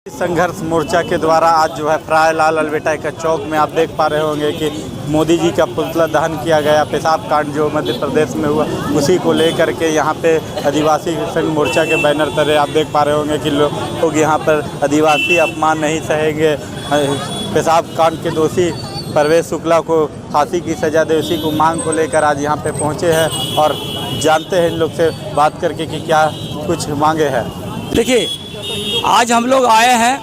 संघर्ष मोर्चा के द्वारा आज जो है फ्रायलाल अल्बेटा का चौक में आप देख पा रहे होंगे कि मोदी जी का पुतला दहन किया गया। पेशाब कांड जो मध्य प्रदेश में हुआ उसी को लेकर के यहाँ पे आदिवासी संघ मोर्चा के बैनर तले आप देख पा रहे होंगे कि लोग यहाँ पर आदिवासी अपमान नहीं सहेंगे, पेशाब कांड के दोषी परवेश शुक्ला को फांसी की सज़ा दे, उसी को मांग को लेकर आज यहाँ पे पहुँचे हैं और जानते हैं इन लोग से बात करके कि क्या कुछ मांगे हैं। देखिए, आज हम लोग आए हैं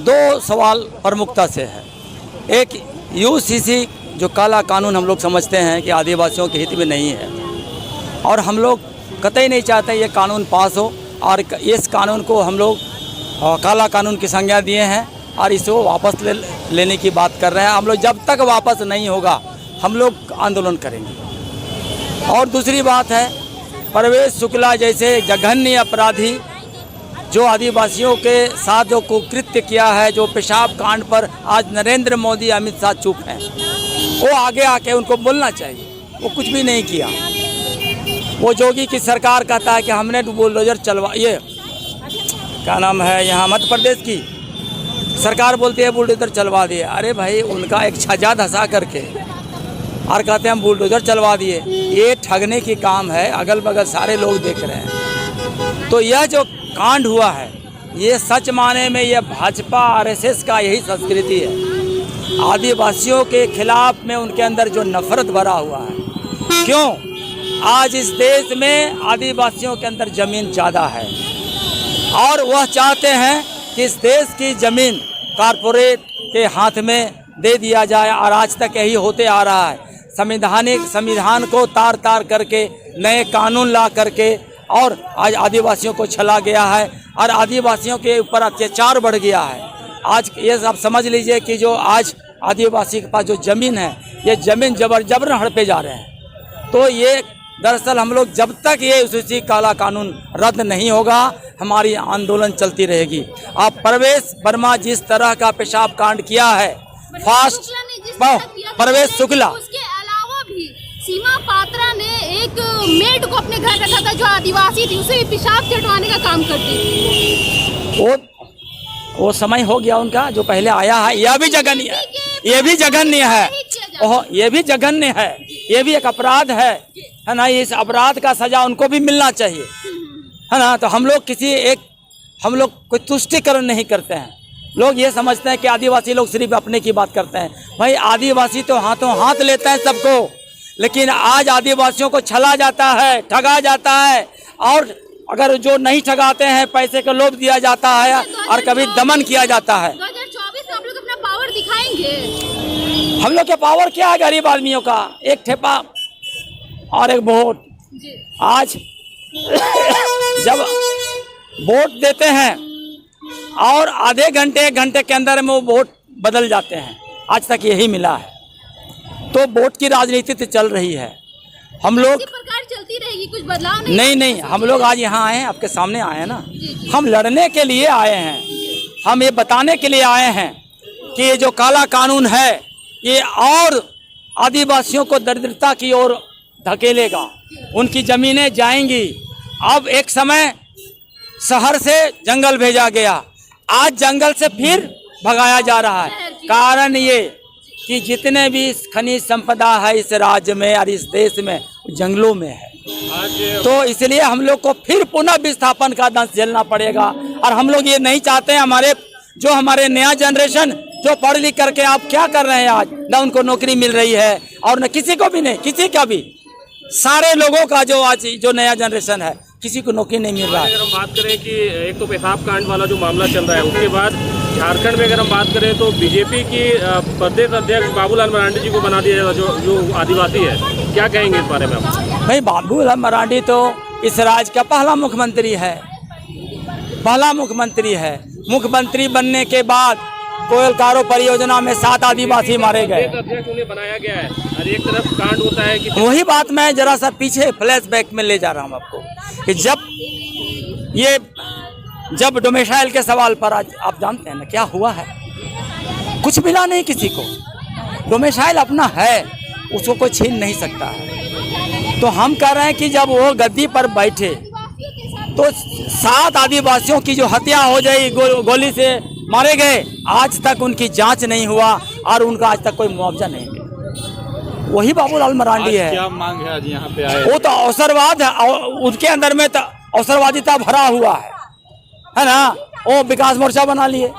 दो सवाल प्रमुखता से है। एक यूसीसी जो काला कानून हम लोग समझते हैं कि आदिवासियों के हित में नहीं है और हम लोग कतई नहीं चाहते ये कानून पास हो और इस कानून को हम लोग काला कानून की संज्ञा दिए हैं और इसको वापस लेने की बात कर रहे हैं। हम लोग जब तक वापस नहीं होगा हम लोग आंदोलन करेंगे। और दूसरी बात है, परवेश शुक्ला जैसे जघन्य अपराधी जो आदिवासियों के साथ जो कुकृत्य किया है, जो पेशाब कांड पर आज नरेंद्र मोदी अमित शाह चुप हैं, वो आगे आके उनको बोलना चाहिए। वो कुछ भी नहीं किया। वो जोगी की सरकार कहता है कि हमने बुलडोजर चलवा, ये क्या नाम है, यहाँ मध्य प्रदेश की सरकार बोलती है बुलडोजर चलवा दिए। अरे भाई, उनका एक छज्जा धंसा करके और कहते हैं हम बुलडोजर चलवा दिए। ये ठगने की काम है, अगल बगल सारे लोग देख रहे हैं। तो यह जो कांड हुआ है ये सच माने में ये भाजपा आरएसएस का यही संस्कृति है। आदिवासियों के खिलाफ में उनके अंदर जो नफरत भरा हुआ है। क्यों? आज इस देश में आदिवासियों के अंदर ज़मीन ज़्यादा है और वह चाहते हैं कि इस देश की ज़मीन कारपोरेट के हाथ में दे दिया जाए और आज तक यही होते आ रहा है। संविधान को तार तार करके नए कानून ला करके और आज आदिवासियों को छला गया है और आदिवासियों के ऊपर अत्याचार बढ़ गया है। आज ये आप समझ लीजिए कि जो आज आदिवासी के पास जो ज़मीन है, ये ज़मीन जबरन हड़पे जा रहे हैं। तो ये दरअसल हम लोग जब तक ये यूसीसी काला कानून रद्द नहीं होगा हमारी आंदोलन चलती रहेगी। आप परवेश वर्मा जिस तरह का पेशाब कांड किया है, फास्ट परवेश शुक्ला, सीमा पात्रा ने एक मेड को अपने घर रखा था जो आदिवासी थी, उसे भी पेशाब चटवाने का काम करती थी। वो समय हो गया उनका जो पहले आया है। यह भी जघन्य है, ये भी जघन्य है, ओह ये भी जघन्य है, ये भी एक अपराध है ना। इस अपराध का सजा उनको भी मिलना चाहिए, है ना। तो हम लोग कोई तुष्टिकरण नहीं करते हैं। लोग ये समझते हैं कि आदिवासी लोग सिर्फ अपने की बात करते हैं। भाई, आदिवासी तो हाथों हाथ लेता है सबको, लेकिन आज आदिवासियों को छला जाता है, ठगा जाता है और अगर जो नहीं ठगाते हैं पैसे का लोभ दिया जाता है और कभी दमन किया जाता है। 2024 में आप लोग अपना पावर दिखाएंगे। हम लोग के पावर क्या है? गरीब आदमियों का एक ठेपा और एक वोट। आज जब वोट देते हैं और आधे घंटे एक घंटे के अंदर में वो वोट बदल जाते हैं, आज तक यही मिला है। तो वोट की राजनीति तो चल रही है। हम लोग प्रकार चलती रहेगी, कुछ बदलाव नहीं, हम लोग आज यहाँ आए हैं, आपके सामने आए हैं ना। हम लड़ने के लिए आए हैं, हम ये बताने के लिए आए हैं कि ये जो काला कानून है ये और आदिवासियों को दरिद्रता की ओर धकेलेगा, उनकी ज़मीनें जाएंगी। अब एक समय शहर से जंगल भेजा गया, आज जंगल से फिर भगाया जा रहा है। कारण ये कि जितने भी खनिज संपदा है इस राज्य में और इस देश में जंगलों में है। तो इसलिए हम लोग को फिर पुनः विस्थापन का दंश झेलना पड़ेगा और हम लोग ये नहीं चाहते हैं हमारे नया जनरेशन जो पढ़ लिख करके आप क्या कर रहे हैं, आज न उनको नौकरी मिल रही है और न किसी को भी नहीं, किसी का भी, सारे लोगों का जो आज जो नया जनरेशन है किसी को नौकरी नहीं मिल रहा है। अगर हम बात करें कि एक तो पेशाब कांड वाला जो मामला चल रहा है, उसके बाद झारखंड में अगर हम बात करें तो बीजेपी की प्रदेश अध्यक्ष बाबूलाल मरांडी जी को बना दिया जाएगा जो आदिवासी है। क्या कहेंगे इस बारे में आप? भाई, बाबूलाल मरांडी तो इस राज्य का पहला मुख्यमंत्री है, मुख्यमंत्री बनने के बाद कोयलकारो परियोजना में 7 आदिवासी मारे गए। अध्यक्ष उन्हें बनाया गया है और एक तरफ कांड होता है कि वही बात मैं जरा सा पीछे फ्लैशबैक में ले जा रहा हूँ आपको कि जब डोमिसाइल के सवाल पर आज आप जानते हैं ना क्या हुआ है। कुछ मिला नहीं किसी को। डोमिसाइल अपना है, उसको कोई छीन नहीं सकता है। तो हम कह रहे हैं कि जब वो गद्दी पर बैठे तो 7 आदिवासियों की जो हत्या हो गई, गोली से मारे गए, आज तक उनकी जांच नहीं हुआ और उनका आज तक कोई मुआवजा नहीं मिला। वही बाबूलाल मरांडी है। क्या मांग है आज यहाँ पे आए? वो तो अवसरवाद है, उनके अंदर में तो अवसरवादिता भरा हुआ है ना। वो विकास मोर्चा बना लिए,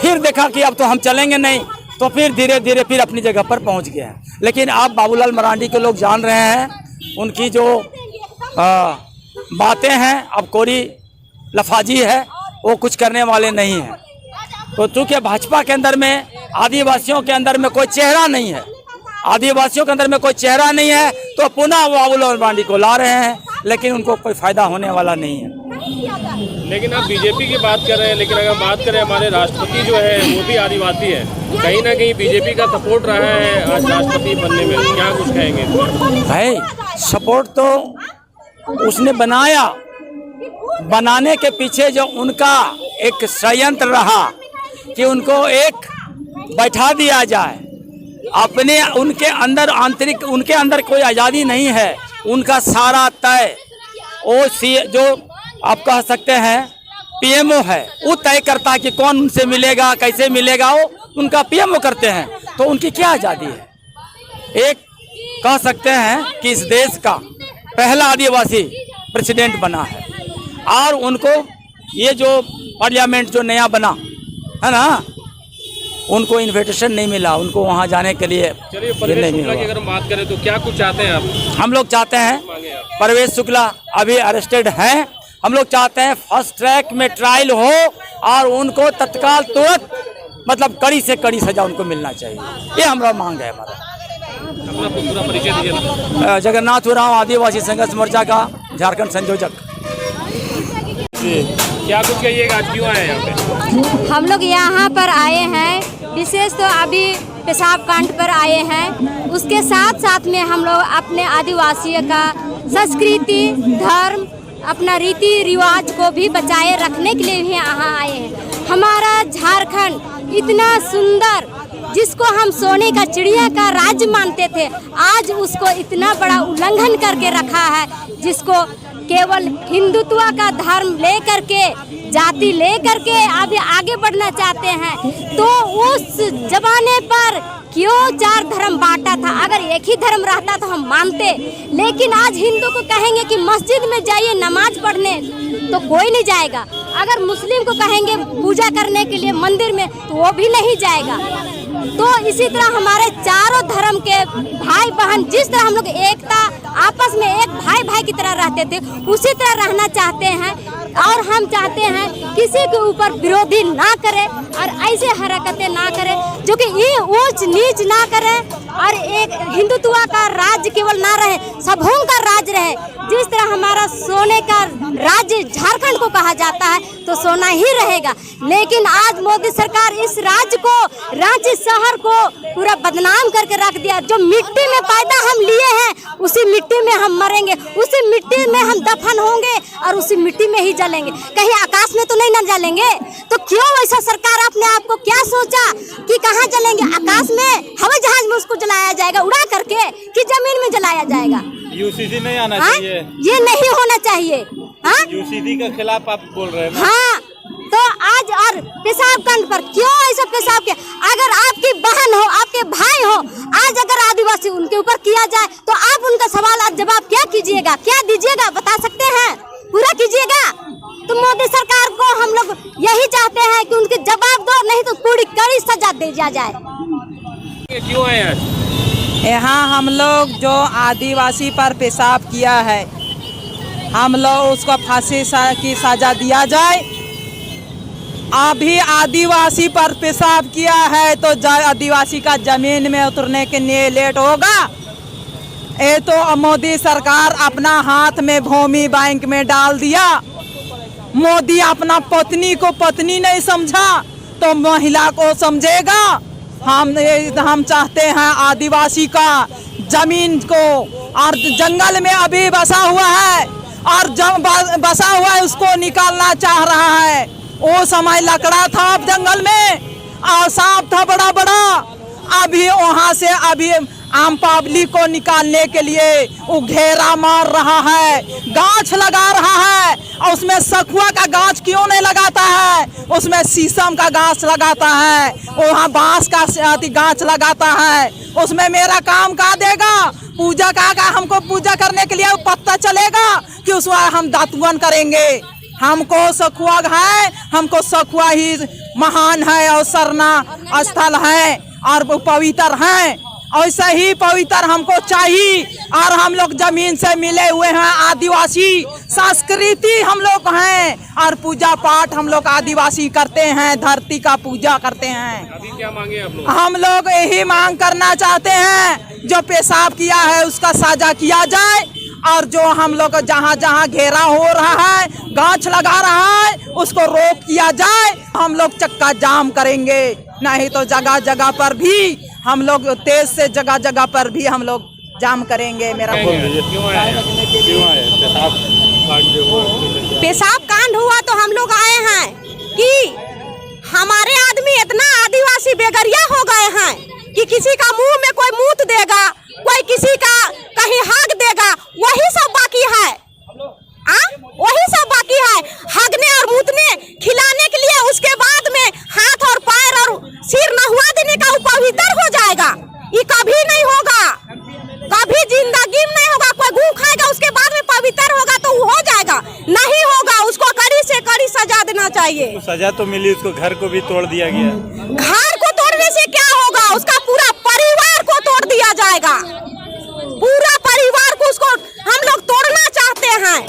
फिर देखा कि अब तो हम चलेंगे नहीं, तो फिर धीरे धीरे फिर अपनी जगह पर पहुंच गए हैं। लेकिन अब बाबूलाल मरांडी के लोग जान रहे हैं, उनकी जो बातें हैं अब कोरी लफाजी है, वो कुछ करने वाले नहीं हैं। तो चूँकि भाजपा के अंदर में आदिवासियों के अंदर में कोई चेहरा नहीं है, आदिवासियों के अंदर में कोई चेहरा नहीं है, तो पुनः बाबूलाल मरांडी को ला रहे हैं, लेकिन उनको कोई फायदा होने वाला नहीं है। लेकिन आप बीजेपी की बात कर रहे हैं, लेकिन अगर बात करें हमारे राष्ट्रपति जो है वो भी आदिवासी है, कहीं ना कहीं बीजेपी का सपोर्ट रहा है आज राष्ट्रपति बनने में, क्या कुछ कहेंगे? भाई सपोर्ट तो उसने बनाया, बनाने के पीछे जो उनका एक षड्यंत्र रहा कि उनको एक बैठा दिया जाए, अपने उनके अंदर आंतरिक, उनके अंदर कोई आज़ादी नहीं है, उनका सारा तय वो जो आप कह सकते हैं पीएमओ है, वो तय करता है कि कौन उनसे मिलेगा, कैसे मिलेगा, वो उनका पीएमओ करते हैं। तो उनकी क्या आज़ादी है? एक कह सकते हैं कि इस देश का पहला आदिवासी प्रेसिडेंट बना है, और उनको ये जो पार्लियामेंट जो नया बना है ना, उनको इन्विटेशन नहीं मिला, उनको वहाँ जाने के लिए चलिए परवेश शुक्ला की अगर हम बात करें तो क्या कुछ चाहते हैं आप? हम लोग चाहते हैं, परवेश शुक्ला अभी अरेस्टेड हैं, हम लोग चाहते हैं फास्ट ट्रैक में ट्रायल हो और उनको तत्काल तुरंत मतलब कड़ी से कड़ी सजा उनको मिलना चाहिए, ये हमारा मांग है। हमारा अपना पूरा परिचय दीजिए। जगन्नाथ उरांव, आदिवासी संघर्ष मोर्चा का झारखंड संयोजक। क्या कुछ कहिएगा, आज क्यों आए यहाँ पे? हम लोग यहाँ पर आए हैं विशेष तो अभी पेशाब कांड पर आए हैं, उसके साथ साथ में हम लोग अपने आदिवासियों का संस्कृति, धर्म, अपना रीति रिवाज को भी बचाए रखने के लिए भी यहाँ आए हैं। हमारा झारखंड इतना सुंदर, जिसको हम सोने का चिड़िया का राज्य मानते थे, आज उसको इतना बड़ा उल्लंघन करके रखा है, जिसको केवल हिंदुत्व का धर्म लेकर के, जाति लेकर के अभी आगे बढ़ना चाहते हैं। तो उस जमाने पर क्यों 4 धर्म बांटा था? अगर एक ही धर्म रहता तो हम मानते, लेकिन आज हिंदू को कहेंगे कि मस्जिद में जाइए नमाज पढ़ने तो कोई नहीं जाएगा, अगर मुस्लिम को कहेंगे पूजा करने के लिए मंदिर में तो वो भी नहीं जाएगा। तो इसी तरह हमारे चारों धर्म के भाई बहन, जिस तरह हम लोग एकता आपस में एक भाई भाई की तरह रहते थे, उसी तरह रहना चाहते हैं। और हम चाहते हैं किसी के ऊपर विरोधी ना करें और ऐसे हरकतें ना करें जो कि ये ऊंच नीच ना करें, और एक हिंदुत्व का राज्य केवल ना रहे, सबों का राज्य रहे। जिस तरह हमारा सोने का राज्य झारखंड को कहा जाता है तो सोना ही रहेगा, लेकिन आज मोदी सरकार इस राज्य को, रांची शहर को पूरा बदनाम करके रख दिया। जो मिट्टी में पैदा हम लिए हैं उसी मिट्टी में हम मरेंगे, उसी मिट्टी में हम दफन होंगे और उसी मिट्टी में ही जलेंगे, कहीं आकाश में तो नहीं न जलेंगे। तो क्यों ऐसा सरकार अपने आप को क्या सोचा कि कहाँ जलेंगे? आकाश में, हवाई जहाज में उसको जलाया जाएगा उड़ा करके, कि जमीन में जलाया जाएगा? यूसीसी नहीं आना चाहिए, ये नहीं होना चाहिए। हाँ, यूसीसी के खिलाफ आप बोल रहे हैं? हाँ, तो आज और पेशाब कांड पर क्यों ऐसा पेशाब के? अगर आपकी बहन हो, आपके भाई हो, आज अगर आदिवासी उनके ऊपर किया जाए तो आप उनका सवाल आज जवाब क्या कीजिएगा, क्या दीजिएगा, बता सकते हैं? पूरा कीजिएगा। तो मोदी सरकार को हम लोग यही चाहते हैं कि उनके जवाब दो, नहीं तो पूरी कड़ी सजा दे दिया जाए। क्यों आए आज यहाँ? हम लोग जो आदिवासी पर पेशाब किया है, हम लोग उसको फांसी की सजा दिया जाए। अभी आदिवासी पर पेशाब किया है तो आदिवासी का जमीन में उतरने के लिए लेट होगा। ये तो मोदी सरकार अपना हाथ में भूमि बैंक में डाल दिया। मोदी अपना पत्नी को पत्नी नहीं समझा तो महिला को समझेगा। हम चाहते हैं आदिवासी का जमीन को, और जंगल में अभी बसा हुआ है और बसा हुआ है उसको निकालना चाह रहा है। वो समय लकड़ा था अब जंगल में और सांप था बड़ा बड़ा, अभी वहाँ से अभी आम पब्लिक को निकालने के लिए वो घेरा मार रहा है, गाछ लगा रहा है। और उसमें सखुआ का गाछ क्यों नहीं लगाता है, उसमें शीशम का गाछ लगाता है, वहाँ बांस का गाछ लगाता है। उसमें मेरा काम का देगा, पूजा का हमको पूजा करने के लिए पता चलेगा कि उसमें हम दातुअन करेंगे। हमको सखुआ है, हमको सखुआ ही महान है और सरना स्थल है और वो पवित्र है। ऐसा ही पवित्र हमको चाहिए। और हम लोग जमीन से मिले हुए हैं, आदिवासी संस्कृति हम लोग हैं और पूजा पाठ हम लोग आदिवासी करते हैं, धरती का पूजा करते हैं। अभी क्या मांगे आप लोग? हम लोग यही मांग करना चाहते हैं, जो पेशाब किया है उसका साजा किया जाए और जो हम लोग जहाँ जहाँ घेरा हो रहा है, गाछ लगा रहा है, उसको रोक किया जाए। हम लोग चक्का जाम करेंगे, नहीं तो जगह जगह पर भी हम लोग तेज से जगह जगह पर भी हम लोग जाम करेंगे। मेरा क्यों आए पेशाब कांड हुआ तो हम लोग आए हैं कि हमारे आदमी इतना आदिवासी बेगरिया हो गए हैं कि किसी का मुंह में कोई मूत देगा, कोई किसी का कहीं हक देगा, वही सब बाकी है। वही सब बाकी है, हगने और मूतने खिलाने के लिए। उसके बाद में हाथ और पैर और सिर नहुआ देने का पवित्र हो जाएगा। ये कभी नहीं होगा, कभी जिंदगी में नहीं होगा। कोई गू खाएगा उसके बाद में पवित्र होगा तो वो हो जाएगा, नहीं होगा। उसको कड़ी से कड़ी सजा देना चाहिए। तो सजा तो मिली, उसको घर को भी तोड़ दिया गया। घर को तोड़ने से क्या होगा, उसका पूरा परिवार को तोड़ दिया जाएगा। पूरा परिवार को उसको हम लोग तोड़ना चाहते हैं।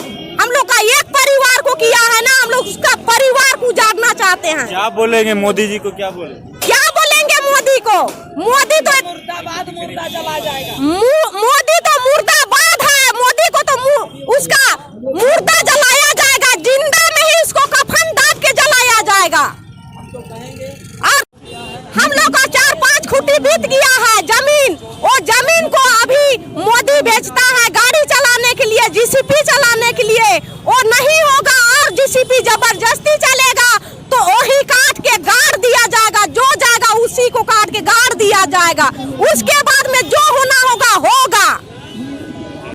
हम लोग का एक परिवार को किया है ना, हम लोग उसका परिवार को उजाड़ना चाहते हैं। क्या बोलेंगे मोदी जी को, क्या बोले? क्या बोलेंगे मोदी को? मोदी तो मुर्दा जला जाएगा। मोदी तो मुर्दाबाद है। मोदी को तो उसका मुर्दा जलाया जाएगा, जिंदा में ही उसको कफन दाब के जलाया जाएगा। और हम लोग का 4-5 खुटी बीत गया है जमीन, वो जमीन को अभी मोदी बेचता है गाड़ी चलाने के लिए, जीसीपी चलाने के लिए। वो नहीं होगा और जीसीपी जबरदस्ती